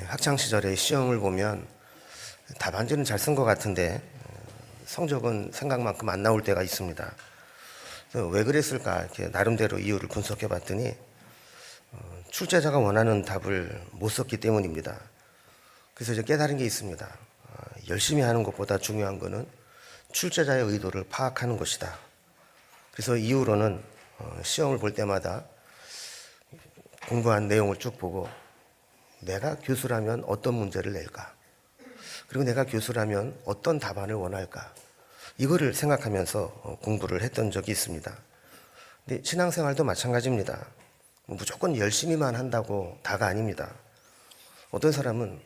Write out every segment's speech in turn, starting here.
학창 시절에 시험을 보면 답안지는 잘 쓴 것 같은데 성적은 생각만큼 안 나올 때가 있습니다. 왜 그랬을까 이렇게 나름대로 이유를 분석해 봤더니 출제자가 원하는 답을 못 썼기 때문입니다. 그래서 이제 깨달은 게 있습니다. 열심히 하는 것보다 중요한 것은 출제자의 의도를 파악하는 것이다. 그래서 이후로는 시험을 볼 때마다 공부한 내용을 쭉 보고 내가 교수라면 어떤 문제를 낼까? 그리고 내가 교수라면 어떤 답안을 원할까? 이거를 생각하면서 공부를 했던 적이 있습니다. 근데 신앙생활도 마찬가지입니다. 무조건 열심히만 한다고 다가 아닙니다. 어떤 사람은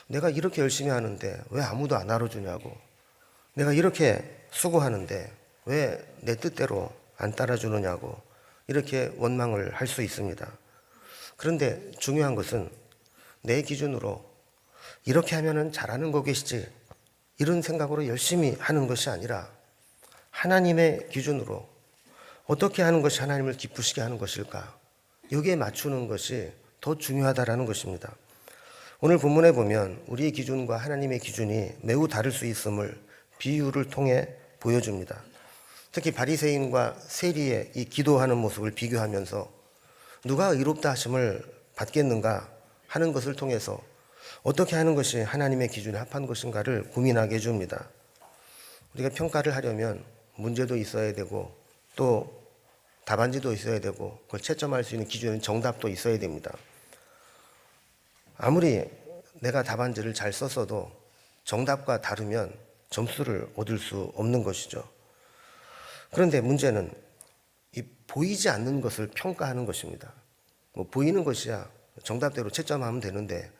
내가 이렇게 열심히 하는데 왜 아무도 안 알아주냐고, 내가 이렇게 수고하는데 왜 내 뜻대로 안 따라주느냐고 이렇게 원망을 할 수 있습니다. 그런데 중요한 것은 내 기준으로 이렇게 하면은 잘하는 거겠지 이런 생각으로 열심히 하는 것이 아니라 하나님의 기준으로 어떻게 하는 것이 하나님을 기쁘시게 하는 것일까, 여기에 맞추는 것이 더 중요하다라는 것입니다. 오늘 본문에 보면 우리의 기준과 하나님의 기준이 매우 다를 수 있음을 비유를 통해 보여줍니다. 특히 바리새인과 세리의 이 기도하는 모습을 비교하면서 누가 의롭다 하심을 받겠는가 하는 것을 통해서 어떻게 하는 것이 하나님의 기준에 합한 것인가를 고민하게 해줍니다. 우리가 평가를 하려면 문제도 있어야 되고 또 답안지도 있어야 되고 그걸 채점할 수 있는 기준인 정답도 있어야 됩니다. 아무리 내가 답안지를 잘 썼어도 정답과 다르면 점수를 얻을 수 없는 것이죠. 그런데 문제는 이 보이지 않는 것을 평가하는 것입니다. 보이는 것이야 정답대로 채점하면 되는데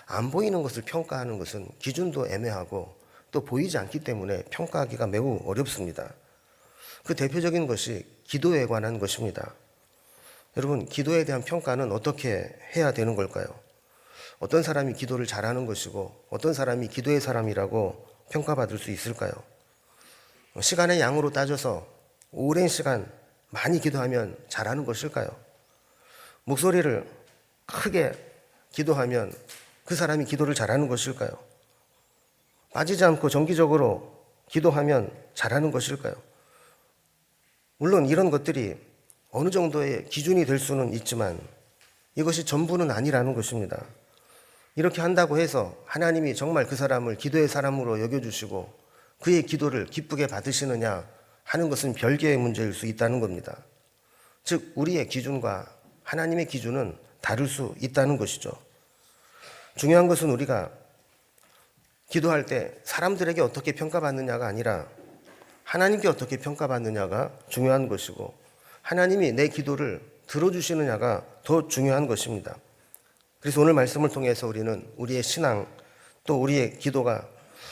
안 보이는 것을 평가하는 것은 기준도 애매하고 또 보이지 않기 때문에 평가하기가 매우 어렵습니다. 그 대표적인 것이 기도에 관한 것입니다. 여러분, 기도에 대한 평가는 어떻게 해야 되는 걸까요? 어떤 사람이 기도를 잘하는 것이고 어떤 사람이 기도의 사람이라고 평가받을 수 있을까요? 시간의 양으로 따져서 오랜 시간 많이 기도하면 잘하는 것일까요? 목소리를 크게 기도하면 그 사람이 기도를 잘하는 것일까요? 빠지지 않고 정기적으로 기도하면 잘하는 것일까요? 물론 이런 것들이 어느 정도의 기준이 될 수는 있지만 이것이 전부는 아니라는 것입니다. 이렇게 한다고 해서 하나님이 정말 그 사람을 기도의 사람으로 여겨주시고 그의 기도를 기쁘게 받으시느냐 하는 것은 별개의 문제일 수 있다는 겁니다. 즉 우리의 기준과 하나님의 기준은 다를 수 있다는 것이죠. 중요한 것은 우리가 기도할 때 사람들에게 어떻게 평가받느냐가 아니라 하나님께 어떻게 평가받느냐가 중요한 것이고 하나님이 내 기도를 들어주시느냐가 더 중요한 것입니다. 그래서 오늘 말씀을 통해서 우리는 우리의 신앙 또 우리의 기도가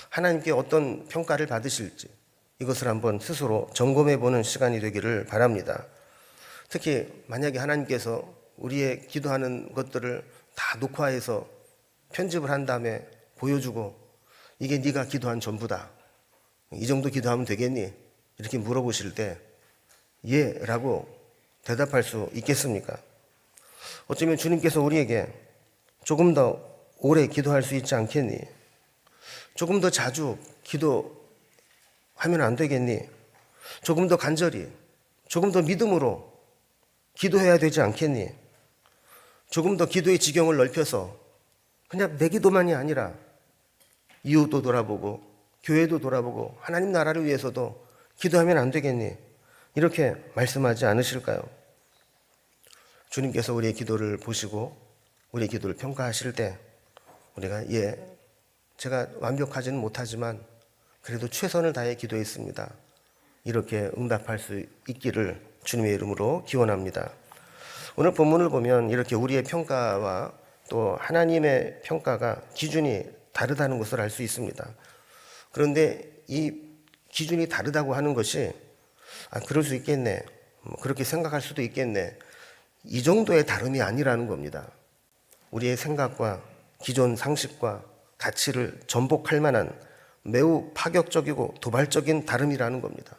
하나님께 어떤 평가를 받으실지 이것을 한번 스스로 점검해 보는 시간이 되기를 바랍니다. 특히 만약에 하나님께서 우리의 기도하는 것들을 다 녹화해서 편집을 한 다음에 보여주고 이게 네가 기도한 전부다, 이 정도 기도하면 되겠니? 이렇게 물어보실 때 예 라고 대답할 수 있겠습니까? 어쩌면 주님께서 우리에게 조금 더 오래 기도할 수 있지 않겠니? 조금 더 자주 기도하면 안 되겠니? 조금 더 간절히, 조금 더 믿음으로 기도해야 되지 않겠니? 조금 더 기도의 지경을 넓혀서 그냥 내 기도만이 아니라 이웃도 돌아보고 교회도 돌아보고 하나님 나라를 위해서도 기도하면 안 되겠니? 이렇게 말씀하지 않으실까요? 주님께서 우리의 기도를 보시고 우리의 기도를 평가하실 때 우리가 제가 완벽하지는 못하지만 그래도 최선을 다해 기도했습니다, 이렇게 응답할 수 있기를 주님의 이름으로 기원합니다. 오늘 본문을 보면 이렇게 우리의 평가와 또 하나님의 평가가 기준이 다르다는 것을 알 수 있습니다. 그런데 이 기준이 다르다고 하는 것이 그럴 수 있겠네, 그렇게 생각할 수도 있겠네, 이 정도의 다름이 아니라는 겁니다. 우리의 생각과 기존 상식과 가치를 전복할 만한 매우 파격적이고 도발적인 다름이라는 겁니다.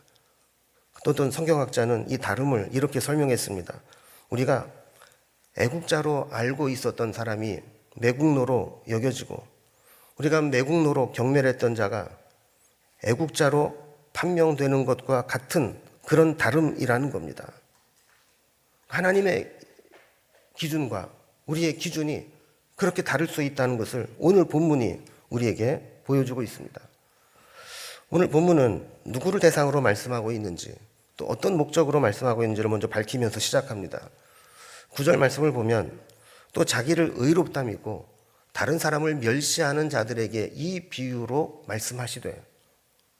어떤 성경학자는 이 다름을 이렇게 설명했습니다. 우리가 애국자로 알고 있었던 사람이 매국노로 여겨지고 우리가 매국노로 경멸했던 자가 애국자로 판명되는 것과 같은 그런 다름이라는 겁니다. 하나님의 기준과 우리의 기준이 그렇게 다를 수 있다는 것을 오늘 본문이 우리에게 보여주고 있습니다. 오늘 본문은 누구를 대상으로 말씀하고 있는지 또 어떤 목적으로 말씀하고 있는지를 먼저 밝히면서 시작합니다. 9절 말씀을 보면 또 자기를 의롭다 믿고 다른 사람을 멸시하는 자들에게 이 비유로 말씀하시되,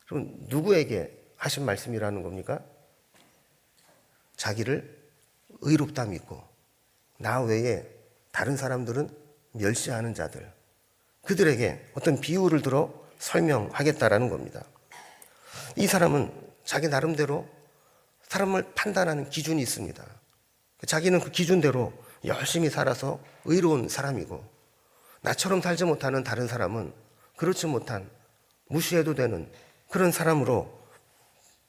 그럼 누구에게 하신 말씀이라는 겁니까? 자기를 의롭다 믿고 나 외에 다른 사람들은 멸시하는 자들, 그들에게 어떤 비유를 들어 설명하겠다라는 겁니다. 이 사람은 자기 나름대로 사람을 판단하는 기준이 있습니다. 자기는 그 기준대로 열심히 살아서 의로운 사람이고, 나처럼 살지 못하는 다른 사람은 그렇지 못한 무시해도 되는 그런 사람으로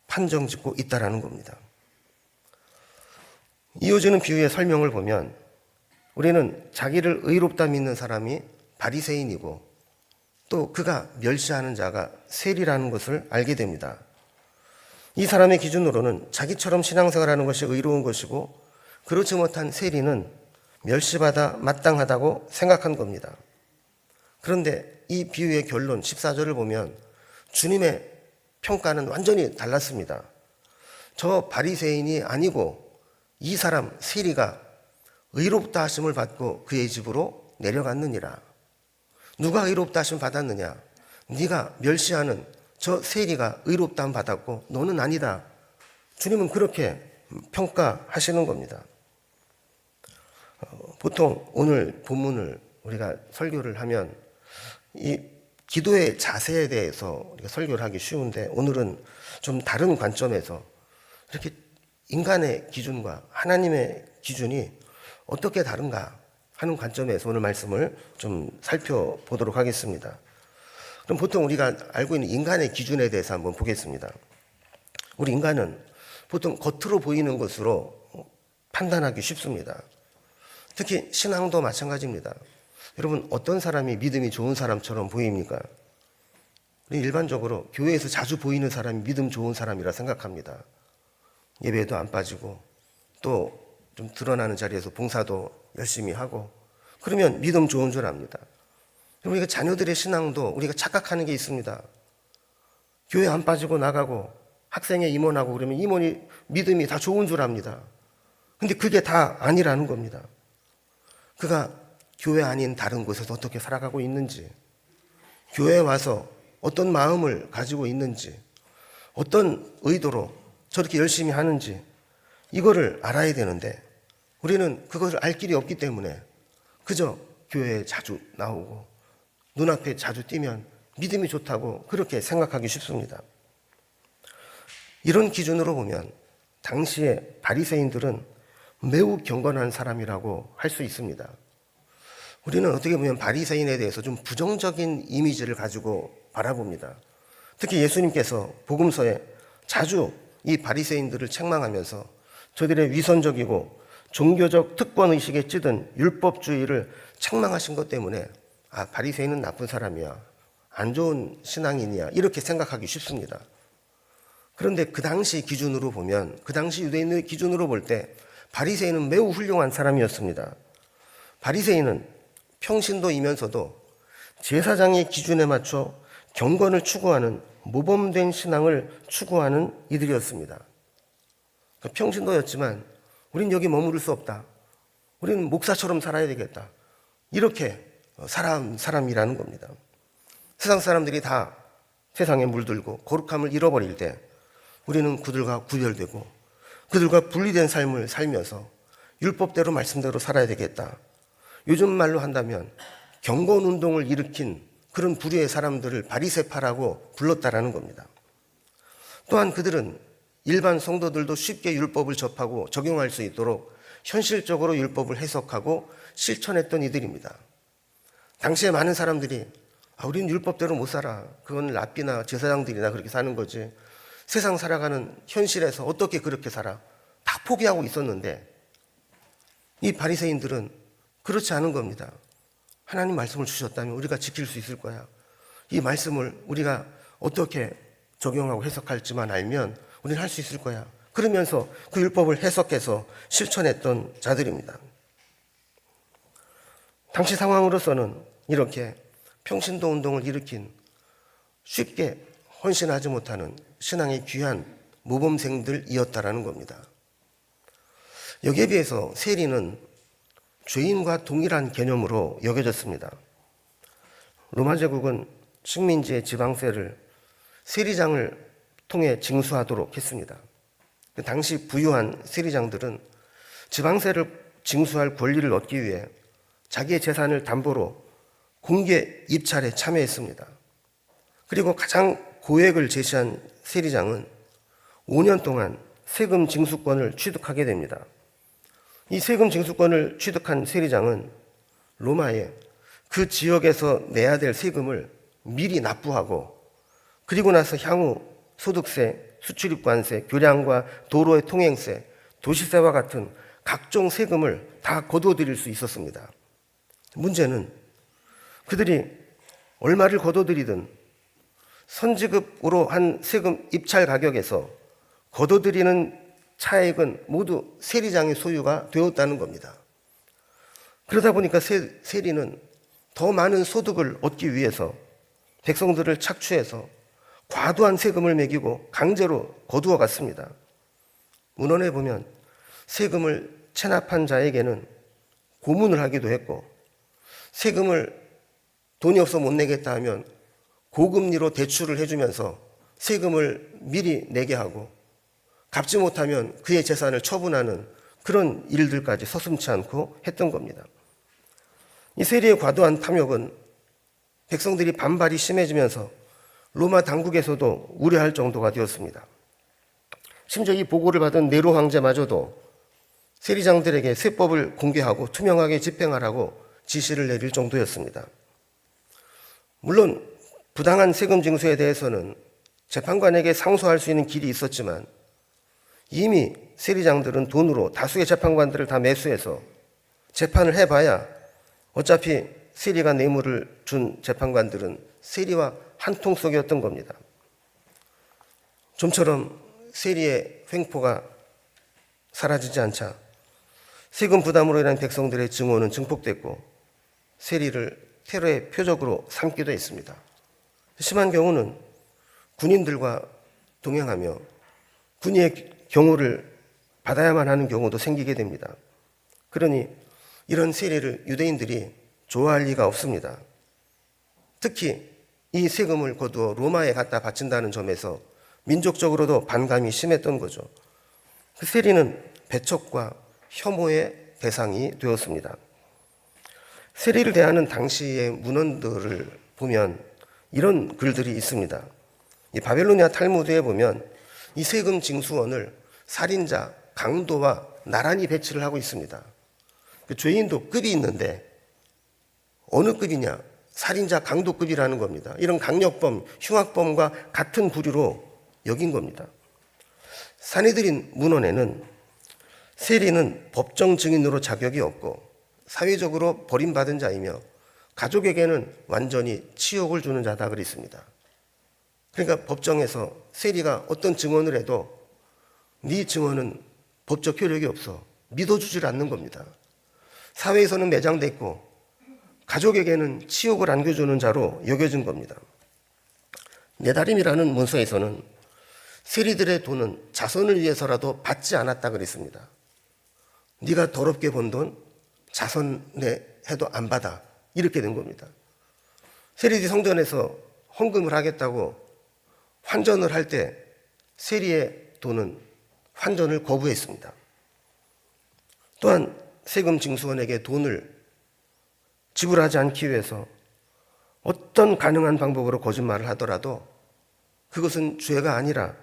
판정짓고 있다라는 겁니다. 이어지는 비유의 설명을 보면 우리는 자기를 의롭다 믿는 사람이 바리새인이고 또 그가 멸시하는 자가 세리라는 것을 알게 됩니다. 이 사람의 기준으로는 자기처럼 신앙생활하는 것이 의로운 것이고 그렇지 못한 세리는 멸시받아 마땅하다고 생각한 겁니다. 그런데 이 비유의 결론 14절을 보면 주님의 평가는 완전히 달랐습니다. 저 바리새인이 아니고 이 사람 세리가 의롭다 하심을 받고 그의 집으로 내려갔느니라. 누가 의롭다 하심 받았느냐? 네가 멸시하는 저 세리가 의롭다 함 받았고 너는 아니다. 주님은 그렇게 평가하시는 겁니다. 보통 오늘 본문을 우리가 설교를 하면 이 기도의 자세에 대해서 우리가 설교를 하기 쉬운데, 오늘은 좀 다른 관점에서 이렇게 인간의 기준과 하나님의 기준이 어떻게 다른가 하는 관점에서 오늘 말씀을 좀 살펴보도록 하겠습니다. 그럼 보통 우리가 알고 있는 인간의 기준에 대해서 한번 보겠습니다. 우리 인간은 보통 겉으로 보이는 것으로 판단하기 쉽습니다. 특히 신앙도 마찬가지입니다. 여러분, 어떤 사람이 믿음이 좋은 사람처럼 보입니까? 일반적으로 교회에서 자주 보이는 사람이 믿음 좋은 사람이라 생각합니다. 예배도 안 빠지고 또 좀 드러나는 자리에서 봉사도 열심히 하고 그러면 믿음 좋은 줄 압니다. 우리가 자녀들의 신앙도 우리가 착각하는 게 있습니다. 교회 안 빠지고 나가고 학생회 임원하고 그러면 임원이 믿음이 다 좋은 줄 압니다. 근데 그게 다 아니라는 겁니다. 그가 교회 아닌 다른 곳에서 어떻게 살아가고 있는지, 교회에 와서 어떤 마음을 가지고 있는지, 어떤 의도로 저렇게 열심히 하는지 이거를 알아야 되는데 우리는 그것을 알 길이 없기 때문에 그저 교회에 자주 나오고 눈앞에 자주 띄면 믿음이 좋다고 그렇게 생각하기 쉽습니다. 이런 기준으로 보면 당시의 바리새인들은 매우 경건한 사람이라고 할 수 있습니다. 우리는 어떻게 보면 바리새인에 대해서 좀 부정적인 이미지를 가지고 바라봅니다. 특히 예수님께서 복음서에 자주 이 바리새인들을 책망하면서 저들의 위선적이고 종교적 특권의식에 찌든 율법주의를 책망하신 것 때문에 바리새인은 나쁜 사람이야, 안 좋은 신앙인이야 이렇게 생각하기 쉽습니다. 그런데 그 당시 기준으로 보면, 그 당시 유대인의 기준으로 볼 때 바리새인은 매우 훌륭한 사람이었습니다. 바리새인은 평신도이면서도 제사장의 기준에 맞춰 경건을 추구하는 모범된 신앙을 추구하는 이들이었습니다. 평신도였지만 우린 여기 머무를 수 없다. 우리는 목사처럼 살아야 되겠다. 이렇게 사람이라는 겁니다. 세상 사람들이 다 세상에 물들고 거룩함을 잃어버릴 때 우리는 그들과 구별되고 그들과 분리된 삶을 살면서 율법대로 말씀대로 살아야 되겠다. 요즘 말로 한다면 경건운동을 일으킨 그런 부류의 사람들을 바리새파라고 불렀다라는 겁니다. 또한 그들은 일반 성도들도 쉽게 율법을 접하고 적용할 수 있도록 현실적으로 율법을 해석하고 실천했던 이들입니다. 당시에 많은 사람들이 우리는 율법대로 못 살아. 그건 랍비나 제사장들이나 그렇게 사는 거지. 세상 살아가는 현실에서 어떻게 그렇게 살아? 다 포기하고 있었는데 이 바리새인들은 그렇지 않은 겁니다. 하나님 말씀을 주셨다면 우리가 지킬 수 있을 거야. 이 말씀을 우리가 어떻게 적용하고 해석할지만 알면 우리는 할 수 있을 거야. 그러면서 그 율법을 해석해서 실천했던 자들입니다. 당시 상황으로서는 이렇게 평신도 운동을 일으킨 쉽게 헌신하지 못하는 신앙의 귀한 모범생들이었다라는 겁니다. 여기에 비해서 세리는 죄인과 동일한 개념으로 여겨졌습니다. 로마 제국은 식민지의 지방세를 세리장을 통해 징수하도록 했습니다. 당시 부유한 세리장들은 지방세를 징수할 권리를 얻기 위해 자기의 재산을 담보로 공개 입찰에 참여했습니다. 그리고 가장 고액을 제시한 세리장은 5년 동안 세금 징수권을 취득하게 됩니다. 이 세금 징수권을 취득한 세리장은 로마에 그 지역에서 내야 될 세금을 미리 납부하고 그리고 나서 향후 소득세, 수출입관세, 교량과 도로의 통행세, 도시세와 같은 각종 세금을 다 거둬들일 수 있었습니다. 문제는 그들이 얼마를 거둬들이든 선지급으로 한 세금 입찰 가격에서 거둬들이는 차액은 모두 세리장의 소유가 되었다는 겁니다. 그러다 보니까 세리는 더 많은 소득을 얻기 위해서 백성들을 착취해서 과도한 세금을 매기고 강제로 거두어 갔습니다. 문헌에 보면 세금을 체납한 자에게는 고문을 하기도 했고 세금을 돈이 없어 못 내겠다 하면 고금리로 대출을 해주면서 세금을 미리 내게 하고 갚지 못하면 그의 재산을 처분하는 그런 일들까지 서슴지 않고 했던 겁니다. 이 세리의 과도한 탐욕은 백성들이 반발이 심해지면서 로마 당국에서도 우려할 정도가 되었습니다. 심지어 이 보고를 받은 네로 황제마저도 세리장들에게 세법을 공개하고 투명하게 집행하라고 지시를 내릴 정도였습니다. 물론 부당한 세금 징수에 대해서는 재판관에게 상소할 수 있는 길이 있었지만 이미 세리장들은 돈으로 다수의 재판관들을 다 매수해서 재판을 해봐야 어차피 세리가 뇌물을 준 재판관들은 세리와 한 통속이었던 겁니다. 좀처럼 세리의 횡포가 사라지지 않자 세금 부담으로 인한 백성들의 증오는 증폭됐고 세리를 테러의 표적으로 삼기도 했습니다. 심한 경우는 군인들과 동행하며 군의의 경호를 받아야만 하는 경우도 생기게 됩니다. 그러니 이런 세리를 유대인들이 좋아할 리가 없습니다. 특히 이 세금을 거두어 로마에 갖다 바친다는 점에서 민족적으로도 반감이 심했던 거죠. 그 세리는 배척과 혐오의 대상이 되었습니다. 세리를 대하는 당시의 문헌들을 보면 이런 글들이 있습니다. 이 바벨로니아 탈무드에 보면 이 세금 징수원을 살인자, 강도와 나란히 배치를 하고 있습니다. 그 죄인도 급이 있는데 어느 급이냐? 살인자, 강도급이라는 겁니다. 이런 강력범, 흉악범과 같은 부류로 여긴 겁니다. 산헤드린 문헌에는 세리는 법정 증인으로 자격이 없고 사회적으로 버림받은 자이며 가족에게는 완전히 치욕을 주는 자다 그랬습니다. 그러니까 법정에서 세리가 어떤 증언을 해도 네 증언은 법적 효력이 없어 믿어주질 않는 겁니다. 사회에서는 매장됐고 가족에게는 치욕을 안겨주는 자로 여겨진 겁니다. 네다림이라는 문서에서는 세리들의 돈은 자손을 위해서라도 받지 않았다 그랬습니다. 네가 더럽게 번 돈 자손에 해도 안 받아 이렇게 된 겁니다. 세리들이 성전에서 헌금을 하겠다고 환전을 할 때 세리의 돈은 환전을 거부했습니다. 또한 세금 징수원에게 돈을 지불하지 않기 위해서 어떤 가능한 방법으로 거짓말을 하더라도 그것은 죄가 아니라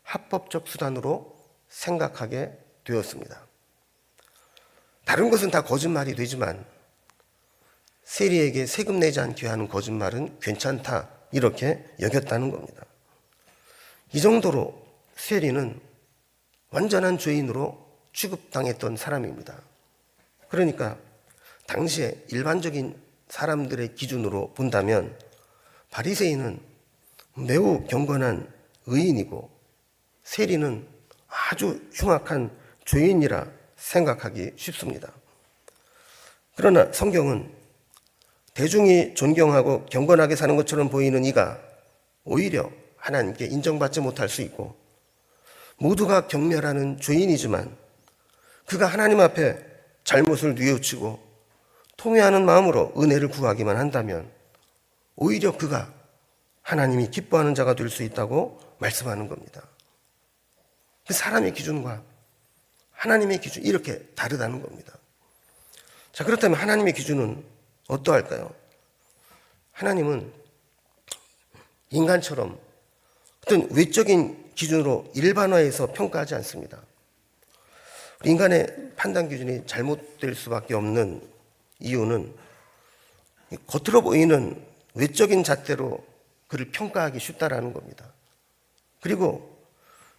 합법적 수단으로 생각하게 되었습니다. 다른 것은 다 거짓말이 되지만 세리에게 세금 내지 않게 하는 거짓말은 괜찮다 이렇게 여겼다는 겁니다. 이 정도로 세리는 완전한 죄인으로 취급당했던 사람입니다. 그러니까 당시에 일반적인 사람들의 기준으로 본다면 바리새인은 매우 경건한 의인이고 세리는 아주 흉악한 죄인이라 생각하기 쉽습니다. 그러나 성경은 대중이 존경하고 경건하게 사는 것처럼 보이는 이가 오히려 하나님께 인정받지 못할 수 있고 모두가 경멸하는 죄인이지만 그가 하나님 앞에 잘못을 뉘우치고 통회하는 마음으로 은혜를 구하기만 한다면 오히려 그가 하나님이 기뻐하는 자가 될 수 있다고 말씀하는 겁니다. 그 사람의 기준과 하나님의 기준 이렇게 다르다는 겁니다. 자, 그렇다면 하나님의 기준은 어떠할까요? 하나님은 인간처럼 어떤 외적인 기준으로 일반화해서 평가하지 않습니다. 인간의 판단 기준이 잘못될 수밖에 없는 이유는 겉으로 보이는 외적인 잣대로 그를 평가하기 쉽다라는 겁니다. 그리고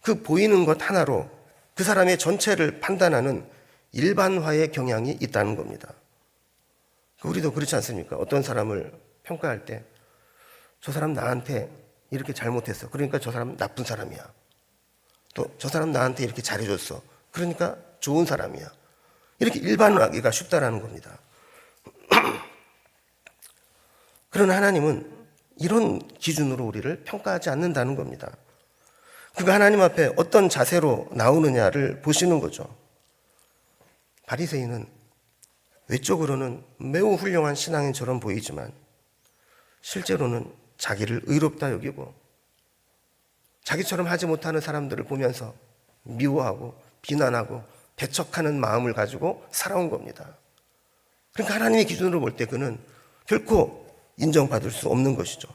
그 보이는 것 하나로 그 사람의 전체를 판단하는 일반화의 경향이 있다는 겁니다. 우리도 그렇지 않습니까? 어떤 사람을 평가할 때 저 사람 나한테 이렇게 잘못했어. 그러니까 저 사람 나쁜 사람이야. 또 저 사람 나한테 이렇게 잘해줬어. 그러니까 좋은 사람이야. 이렇게 일반화하기가 쉽다라는 겁니다. 그러나 하나님은 이런 기준으로 우리를 평가하지 않는다는 겁니다. 그가 하나님 앞에 어떤 자세로 나오느냐를 보시는 거죠. 바리새인은 외적으로는 매우 훌륭한 신앙인처럼 보이지만 실제로는 자기를 의롭다 여기고 자기처럼 하지 못하는 사람들을 보면서 미워하고 비난하고 배척하는 마음을 가지고 살아온 겁니다. 그러니까 하나님의 기준으로 볼 때 그는 결코 인정받을 수 없는 것이죠.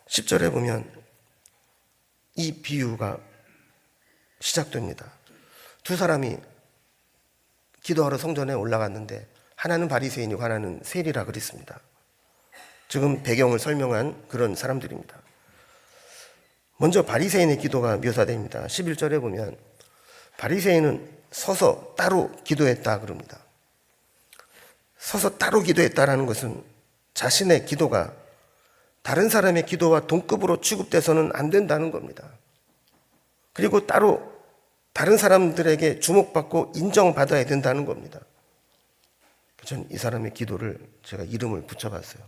10절에 보면 이 비유가 시작됩니다. 두 사람이 기도하러 성전에 올라갔는데 하나는 바리새인이고 하나는 세리라 그랬습니다. 지금 배경을 설명한 그런 사람들입니다. 먼저 바리새인의 기도가 묘사됩니다. 11절에 보면 바리새인은 서서 따로 기도했다 그럽니다. 서서 따로 기도했다라는 것은 자신의 기도가 다른 사람의 기도와 동급으로 취급돼서는 안 된다는 겁니다. 그리고 따로 다른 사람들에게 주목받고 인정받아야 된다는 겁니다. 전 이 사람의 기도를 제가 이름을 붙여봤어요.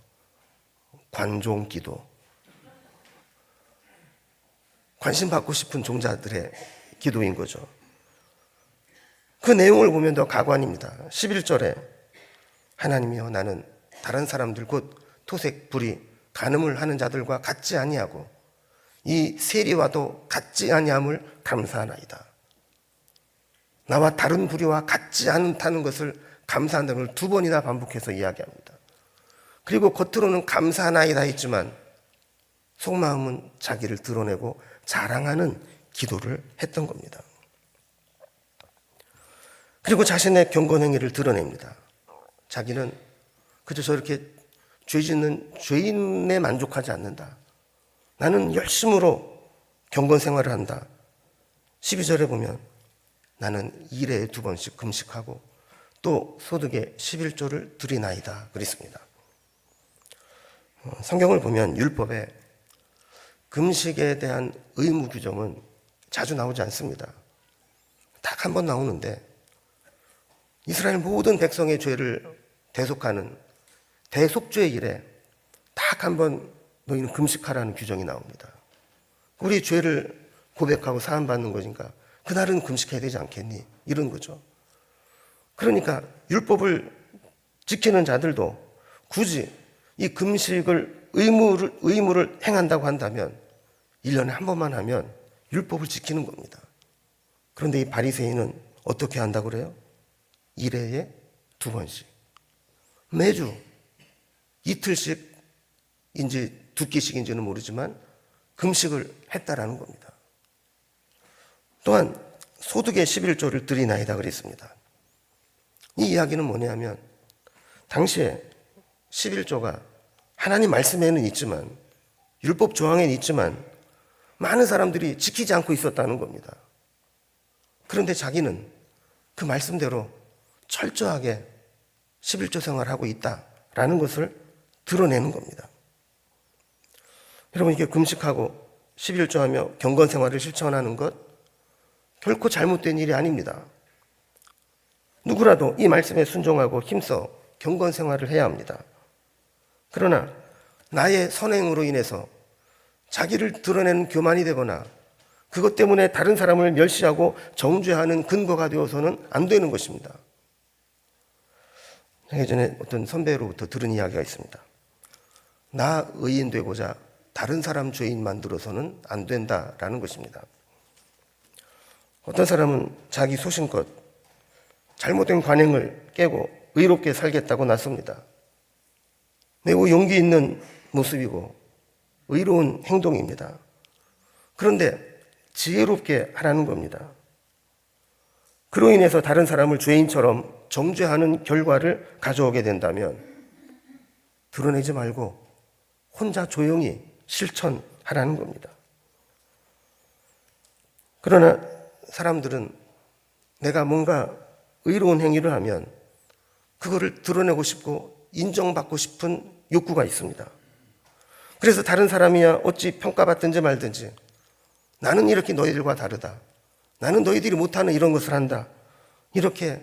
관종 기도. 관심 받고 싶은 종자들의 기도인 거죠. 그 내용을 보면 더 가관입니다. 11절에 하나님이여 나는 다른 사람들 곧 토색, 불의, 간음을 하는 자들과 같지 아니하고 이 세리와도 같지 아니함을 감사하나이다. 나와 다른 불의와 같지 않다는 것을 감사한다는 걸 두 번이나 반복해서 이야기합니다. 그리고 겉으로는 감사하나이다 했지만 속마음은 자기를 드러내고 자랑하는 기도를 했던 겁니다. 그리고 자신의 경건 행위를 드러냅니다. 자기는 그저 저렇게 죄 짓는 죄인에 만족하지 않는다. 나는 열심으로 경건 생활을 한다. 12절에 보면 나는 일에 2번씩 금식하고 또 소득의 11조를 드리나이다 그랬습니다. 성경을 보면 율법에 금식에 대한 의무 규정은 자주 나오지 않습니다. 딱 한 번 나오는데 이스라엘 모든 백성의 죄를 대속하는 대속죄일에 딱 한 번 너희는 금식하라는 규정이 나옵니다. 우리 죄를 고백하고 사함받는 거니까 그날은 금식해야 되지 않겠니? 이런 거죠. 그러니까 율법을 지키는 자들도 굳이 이 금식을 의무를 행한다고 한다면 1년에 한 번만 하면 율법을 지키는 겁니다. 그런데 이 바리새인은 어떻게 한다고 그래요? 1회에 2번씩. 매주 이틀씩인지 2끼씩인지는 모르지만 금식을 했다라는 겁니다. 또한 소득의 11조를 드리나이다 그랬습니다. 이 이야기는 뭐냐면 당시에 11조가 하나님 말씀에는 있지만 율법 조항에는 있지만 많은 사람들이 지키지 않고 있었다는 겁니다. 그런데 자기는 그 말씀대로 철저하게 11조 생활하고 있다라는 것을 드러내는 겁니다. 여러분, 이게 금식하고 11조하며 경건 생활을 실천하는 것 결코 잘못된 일이 아닙니다. 누구라도 이 말씀에 순종하고 힘써 경건 생활을 해야 합니다. 그러나 나의 선행으로 인해서 자기를 드러내는 교만이 되거나 그것 때문에 다른 사람을 멸시하고 정죄하는 근거가 되어서는 안 되는 것입니다. 예전에 어떤 선배로부터 들은 이야기가 있습니다. 나 의인 되고자 다른 사람 죄인 만들어서는 안 된다라는 것입니다. 어떤 사람은 자기 소신껏 잘못된 관행을 깨고 의롭게 살겠다고 나섭니다. 매우 용기 있는 모습이고 의로운 행동입니다. 그런데 지혜롭게 하라는 겁니다. 그로 인해서 다른 사람을 죄인처럼 정죄하는 결과를 가져오게 된다면 드러내지 말고 혼자 조용히 실천하라는 겁니다. 그러나 사람들은 내가 뭔가 의로운 행위를 하면 그거를 드러내고 싶고 인정받고 싶은 욕구가 있습니다. 그래서 다른 사람이야 어찌 평가받든지 말든지 나는 이렇게 너희들과 다르다. 나는 너희들이 못하는 이런 것을 한다. 이렇게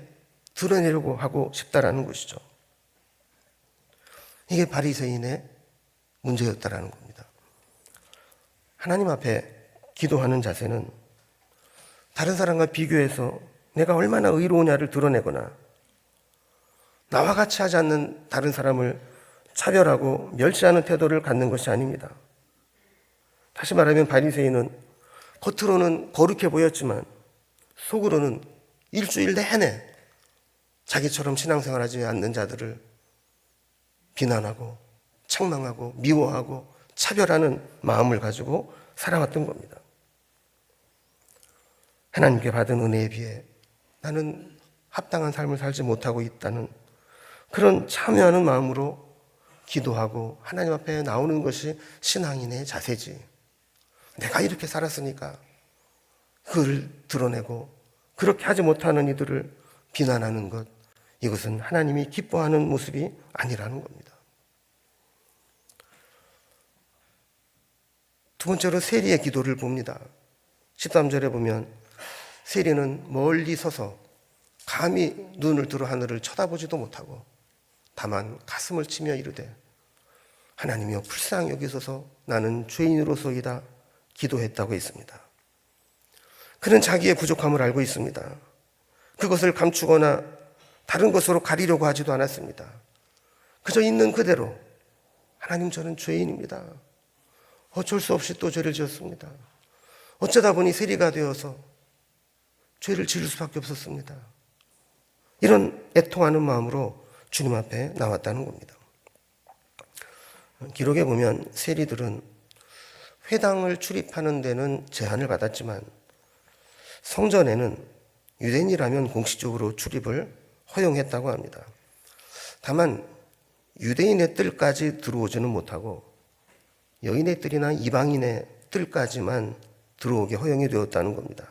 드러내려고 하고 싶다라는 것이죠. 이게 바리새인의 문제였다라는 겁니다. 하나님 앞에 기도하는 자세는 다른 사람과 비교해서 내가 얼마나 의로우냐를 드러내거나 나와 같이 하지 않는 다른 사람을 차별하고 멸시하는 태도를 갖는 것이 아닙니다. 다시 말하면 바리새인은 겉으로는 거룩해 보였지만 속으로는 일주일 내내 자기처럼 신앙생활하지 않는 자들을 비난하고 책망하고 미워하고 차별하는 마음을 가지고 살아왔던 겁니다. 하나님께 받은 은혜에 비해 나는 합당한 삶을 살지 못하고 있다는 그런 참여하는 마음으로 기도하고 하나님 앞에 나오는 것이 신앙인의 자세지. 내가 이렇게 살았으니까 그걸 드러내고 그렇게 하지 못하는 이들을 비난하는 것, 이것은 하나님이 기뻐하는 모습이 아니라는 겁니다. 두 번째로 세리의 기도를 봅니다. 13절에 보면 세리는 멀리 서서 감히 눈을 들어 하늘을 쳐다보지도 못하고 다만 가슴을 치며 이르되 하나님이여 불쌍히 여기소서 나는 죄인으로서이다 기도했다고 했습니다. 그는 자기의 부족함을 알고 있습니다. 그것을 감추거나 다른 것으로 가리려고 하지도 않았습니다. 그저 있는 그대로 하나님 저는 죄인입니다. 어쩔 수 없이 또 죄를 지었습니다. 어쩌다 보니 세리가 되어서 죄를 지을 수밖에 없었습니다. 이런 애통하는 마음으로 주님 앞에 나왔다는 겁니다. 기록에 보면 세리들은 회당을 출입하는 데는 제한을 받았지만 성전에는 유대인이라면 공식적으로 출입을 허용했다고 합니다. 다만 유대인의 뜰까지 들어오지는 못하고 여인의 뜰이나 이방인의 뜰까지만 들어오게 허용이 되었다는 겁니다.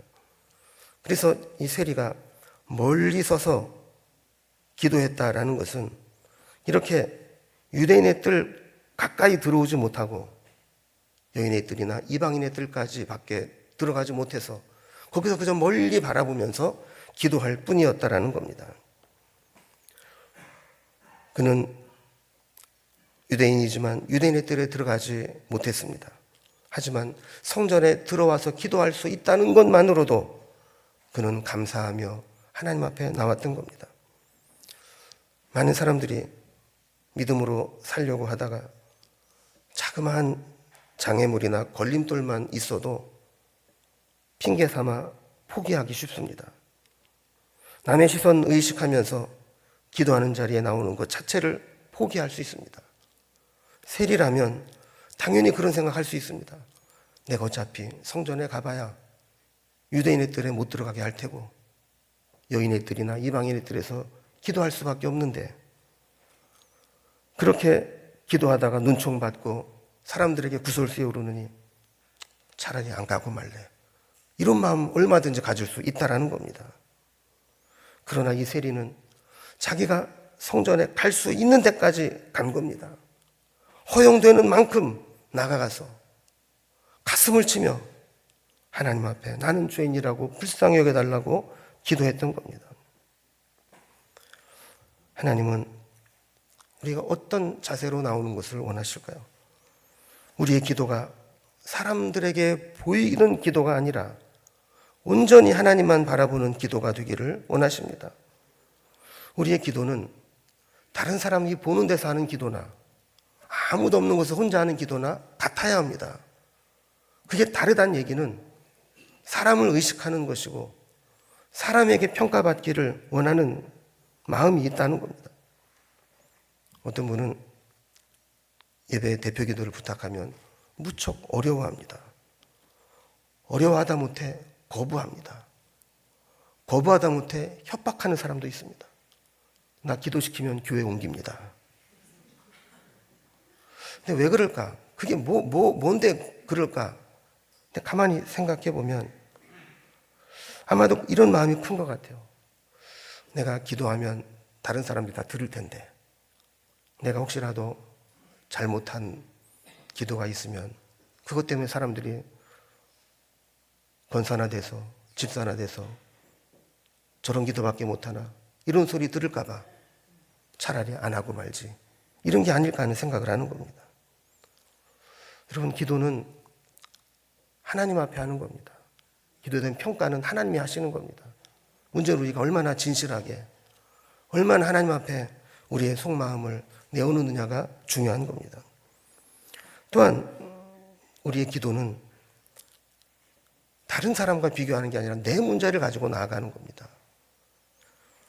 그래서 이 세리가 멀리 서서 기도했다라는 것은 이렇게 유대인의 뜰 가까이 들어오지 못하고 여인의 뜰이나 이방인의 뜰까지 밖에 들어가지 못해서 거기서 그저 멀리 바라보면서 기도할 뿐이었다라는 겁니다. 그는 유대인이지만 유대인의 뜰에 들어가지 못했습니다. 하지만 성전에 들어와서 기도할 수 있다는 것만으로도 그는 감사하며 하나님 앞에 나왔던 겁니다. 많은 사람들이 믿음으로 살려고 하다가 자그마한 장애물이나 걸림돌만 있어도 핑계 삼아 포기하기 쉽습니다. 남의 시선 의식하면서 기도하는 자리에 나오는 것 자체를 포기할 수 있습니다. 세리라면 당연히 그런 생각할 수 있습니다. 내가 어차피 성전에 가봐야 유대인의 뜰에 못 들어가게 할 테고 여인의 뜰이나 이방인의 뜰에서 기도할 수밖에 없는데 그렇게 기도하다가 눈총 받고 사람들에게 구설수에 오르느니 차라리 안 가고 말래. 이런 마음 얼마든지 가질 수 있다라는 겁니다. 그러나 이 세리는 자기가 성전에 갈 수 있는 데까지 간 겁니다. 허용되는 만큼 나가가서 가슴을 치며 하나님 앞에 나는 죄인이라고 불쌍히 여겨달라고 기도했던 겁니다. 하나님은 우리가 어떤 자세로 나오는 것을 원하실까요? 우리의 기도가 사람들에게 보이는 기도가 아니라 온전히 하나님만 바라보는 기도가 되기를 원하십니다. 우리의 기도는 다른 사람이 보는 데서 하는 기도나 아무도 없는 곳에서 혼자 하는 기도나 같아야 합니다. 그게 다르다는 얘기는 사람을 의식하는 것이고 사람에게 평가받기를 원하는 마음이 있다는 겁니다. 어떤 분은 예배 대표 기도를 부탁하면 무척 어려워합니다. 어려워하다 못해 거부합니다. 거부하다 못해 협박하는 사람도 있습니다. 나 기도시키면 교회 옮깁니다. 근데 왜 그럴까? 그게 뭔데 그럴까? 근데 가만히 생각해 보면 아마도 이런 마음이 큰 것 같아요. 내가 기도하면 다른 사람들이 다 들을 텐데 내가 혹시라도 잘못한 기도가 있으면 그것 때문에 사람들이 권사나 돼서 집사나 돼서 저런 기도밖에 못하나 이런 소리 들을까 봐 차라리 안 하고 말지, 이런 게 아닐까 하는 생각을 하는 겁니다. 여러분, 기도는 하나님 앞에 하는 겁니다. 기도에 대한 평가는 하나님이 하시는 겁니다. 문제는 우리가 얼마나 진실하게, 얼마나 하나님 앞에 우리의 속마음을 내어놓느냐가 중요한 겁니다. 또한 우리의 기도는 다른 사람과 비교하는 게 아니라 내 문제를 가지고 나아가는 겁니다.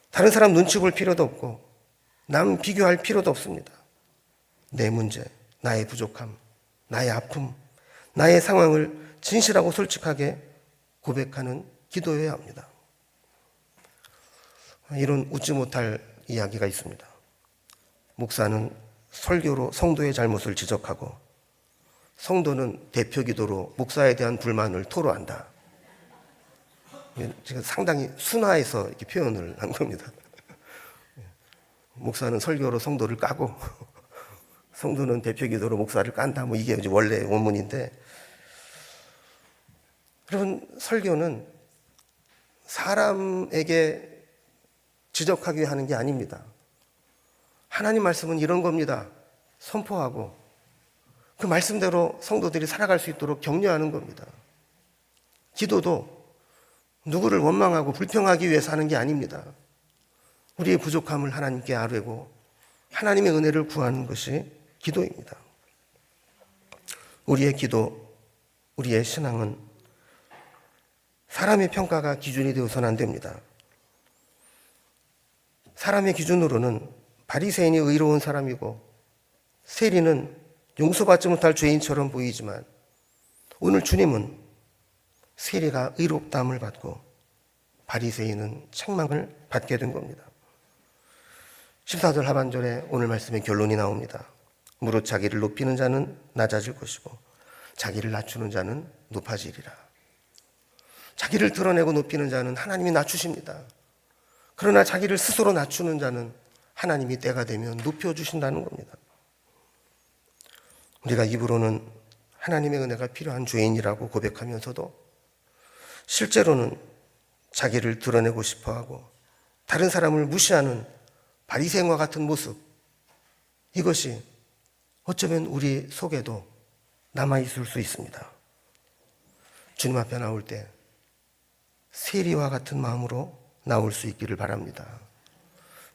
다른 사람 눈치 볼 필요도 없고 남 비교할 필요도 없습니다. 내 문제, 나의 부족함, 나의 아픔, 나의 상황을 진실하고 솔직하게 고백하는 기도여야 합니다. 이런 웃지 못할 이야기가 있습니다. 목사는 설교로 성도의 잘못을 지적하고 성도는 대표 기도로 목사에 대한 불만을 토로한다. 제가 상당히 순화해서 이렇게 표현을 한 겁니다. 목사는 설교로 성도를 까고 성도는 대표 기도로 목사를 깐다. 이게 원래 원문인데, 여러분, 설교는 사람에게 지적하기 위해 하는 게 아닙니다. 하나님 말씀은 이런 겁니다. 선포하고 그 말씀대로 성도들이 살아갈 수 있도록 격려하는 겁니다. 기도도 누구를 원망하고 불평하기 위해서 하는 게 아닙니다. 우리의 부족함을 하나님께 아뢰고 하나님의 은혜를 구하는 것이 기도입니다. 우리의 기도, 우리의 신앙은 사람의 평가가 기준이 되어서는 안 됩니다. 사람의 기준으로는 바리새인이 의로운 사람이고 세리는 용서받지 못할 죄인처럼 보이지만 오늘 주님은 세리가 의롭다함을 받고 바리새인은 책망을 받게 된 겁니다. 14절 하반절에 오늘 말씀의 결론이 나옵니다. 무릇 자기를 높이는 자는 낮아질 것이고 자기를 낮추는 자는 높아지리라. 자기를 드러내고 높이는 자는 하나님이 낮추십니다. 그러나 자기를 스스로 낮추는 자는 하나님이 때가 되면 높여주신다는 겁니다. 우리가 입으로는 하나님의 은혜가 필요한 죄인이라고 고백하면서도 실제로는 자기를 드러내고 싶어하고 다른 사람을 무시하는 바리새인과 같은 모습, 이것이 어쩌면 우리 속에도 남아있을 수 있습니다. 주님 앞에 나올 때 세리와 같은 마음으로 나올 수 있기를 바랍니다.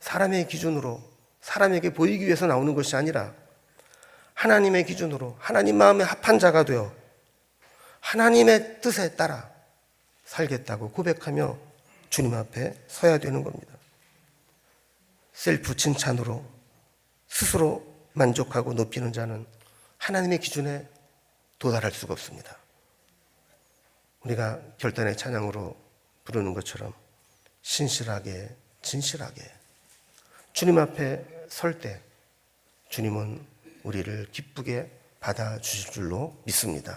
사람의 기준으로 사람에게 보이기 위해서 나오는 것이 아니라 하나님의 기준으로 하나님 마음에 합한 자가 되어 하나님의 뜻에 따라 살겠다고 고백하며 주님 앞에 서야 되는 겁니다. 셀프 칭찬으로 스스로 만족하고 높이는 자는 하나님의 기준에 도달할 수가 없습니다. 우리가 결단의 찬양으로 부르는 것처럼 신실하게 진실하게 주님 앞에 설 때 주님은 우리를 기쁘게 받아주실 줄로 믿습니다.